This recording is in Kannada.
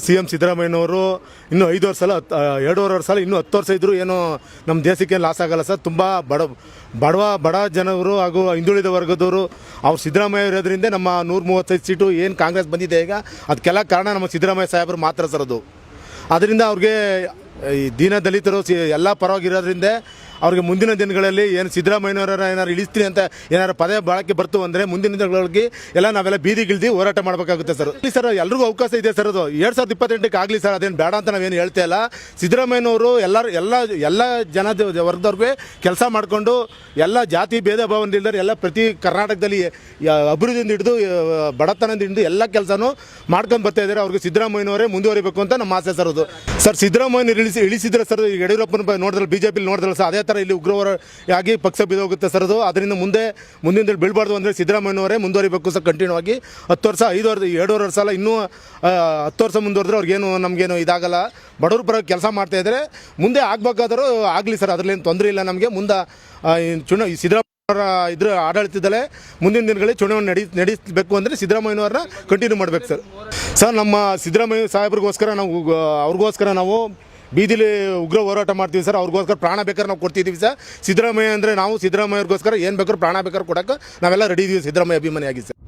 CM ಸಿದ್ದರಾಮಯ್ಯನವರು ಇನ್ನೂ 5 ವರ್ಷ ಅಲ್ಲ 2.5 ವರ್ಷ ಇನ್ನೂ 10 ವರ್ಷ ಇದ್ದರೂ ಏನು ನಮ್ಮ ದೇಶಕ್ಕೆ ಲಾಸ್ ಆಗಲ್ಲ ಸರ್. ತುಂಬ ಬಡ ಜನರು ಹಾಗೂ ಹಿಂದುಳಿದ ವರ್ಗದವರು ಅವ್ರು ಸಿದ್ದರಾಮಯ್ಯ ಇರೋದ್ರಿಂದ ನಮ್ಮ 135 ಸೀಟು ಏನು ಕಾಂಗ್ರೆಸ್ ಬಂದಿದೆ ಈಗ ಅದಕ್ಕೆಲ್ಲ ಕಾರಣ ನಮ್ಮ ಸಿದ್ದರಾಮಯ್ಯ ಸಾಹೇಬರು ಮಾತ್ರ ಸರ್. ಅದು ಅದರಿಂದ ಅವ್ರಿಗೆ ಈ ದೀನ ದಲಿತರು ಎಲ್ಲ ಪರವಾಗಿರೋದ್ರಿಂದ ಅವ್ರಿಗೆ ಮುಂದಿನ ದಿನಗಳಲ್ಲಿ ಏನು ಸಿದ್ದರಾಮಯ್ಯನವರ ಏನಾರು ಇಳಿಸ್ತೀನಿ ಅಂತ ಏನಾರು ಪದೇ ಬಳಕೆ ಬರ್ತು ಅಂದರೆ ಮುಂದಿನ ದಿನಗಳಿಗೆ ಎಲ್ಲ ನಾವೆಲ್ಲ ಬೀದಿಗಿಳಿದು ಹೋರಾಟ ಮಾಡಬೇಕಾಗುತ್ತೆ ಸರ್. ಇಲ್ಲಿ ಸರ್ ಎಲ್ರಿಗೂ ಅವಕಾಶ ಇದೆ ಸರ್. ಅದು 2028ಕ್ಕೆ ಆಗಲಿ ಸರ್, ಅದೇನು ಬೇಡ ಅಂತ ನಾವೇನು ಹೇಳ್ತಾ ಇಲ್ಲ. ಸಿದ್ದರಾಮಯ್ಯನವರು ಎಲ್ಲ ಜನ ವರ್ಗದವ್ರಿಗೆ ಕೆಲಸ ಮಾಡಿಕೊಂಡು ಎಲ್ಲ ಜಾತಿ ಭೇದ ಭಾವನೆಯಿಲ್ಲದೆ ಎಲ್ಲ ಪ್ರತಿ ಕರ್ನಾಟಕದಲ್ಲಿ ಅಭಿವೃದ್ಧಿಯಿಂದ ಹಿಡಿದು ಬಡತನದಿಂದ ಹಿಡಿದು ಎಲ್ಲ ಕೆಲಸನೂ ಮಾಡ್ಕೊಂಡು ಬರ್ತಾ ಇದ್ದಾರೆ. ಅವ್ರಿಗೆ ಸಿದ್ದರಾಮಯ್ಯನವರೇ ಮುಂದುವರಿಬೇಕು ಅಂತ ನಮ್ಮ ಆಸೆ ಸರ್. ಅದು ಸರ್ ಸಿದ್ದರಾಮಯ್ಯನ ಇಳಿಸಿದ್ರೆ ಸರ್ ಯಡಿಯೂರಪ್ಪನ ನೋಡಿದ್ರೆ BJP ನೋಡಿದ್ರಲ್ಲ ಸರ್, ಅದೇ ಥರ ಇಲ್ಲಿ ಉಗ್ರವಾರ ಆಗಿ ಪಕ್ಷ ಬಿದ್ದೋಗುತ್ತೆ ಸರ್. ಅದು ಅದರಿಂದ ಮುಂದಿನ ಬೀಳ್ಬಾರ್ದು ಅಂದರೆ ಸಿದ್ದರಾಮಯ್ಯನವರೇ ಮುಂದುವರಿಬೇಕು ಸರ್. ಕಂಟಿನ್ಯೂ ಆಗಿ 10 ವರ್ಷ 5 ವರ್ಷ 2.5 ವರ್ಷ ಅಲ್ಲ ಇನ್ನೂ 10 ವರ್ಷ ಮುಂದುವರೆದ್ರೆ ಅವ್ರಿಗೇನು ನಮಗೇನು ಇದಾಗಲ್ಲ. ಬಡವ್ರ ಪರ ಕೆಲಸ ಮಾಡ್ತಾಯಿದ್ರೆ ಮುಂದೆ ಆಗಬೇಕಾದರೂ ಆಗಲಿ ಸರ್, ಅದರಲ್ಲೇನು ತೊಂದರೆ ಇಲ್ಲ ನಮಗೆ. ಮುಂದೆ ಸಿದ್ದರಾಮಯ್ಯ ಇದ್ರ ಆಡಳಿತದಲ್ಲೇ ಮುಂದಿನ ದಿನಗಳಲ್ಲಿ ಚುನಾವಣೆ ನಡೆಸಬೇಕು ಅಂದರೆ ಸಿದ್ದರಾಮಯ್ಯನವ್ರನ್ನ ಕಂಟಿನ್ಯೂ ಮಾಡಬೇಕು ಸರ್. ನಮ್ಮ ಸಿದ್ದರಾಮಯ್ಯ ಸಾಹೇಬ್ರಿಗೋಸ್ಕರ ಅವ್ರಿಗೋಸ್ಕರ ನಾವು ಬೀದಿಲಿ ಉಗ್ರ ಹೋರಾಟ ಮಾಡ್ತೀವಿ ಸರ್. ಅವ್ರಿಗೋಸ್ಕರ ಪ್ರಾಣ ಬೇಕಾದ್ರೆ ನಾವು ಕೊಡ್ತಿದ್ದೀವಿ ಸರ್. ಸಿದ್ದರಾಮಯ್ಯ ಅಂದರೆ ನಾವು ಸಿದ್ದರಾಮಯ್ಯವ್ರಿಗೋಸ್ಕರ ಏನು ಬೇಕಾದ್ರೂ ಪ್ರಾಣ ಬೇಕಾದ್ರೂ ಕೊಡೋಕೆ ನಾವೆಲ್ಲ ರೆಡಿ ಇದ್ದೀವಿ ಸಿದ್ದರಾಮಯ್ಯ ಅಭಿಮಾನಿಯಾಗಿ ಸರ್.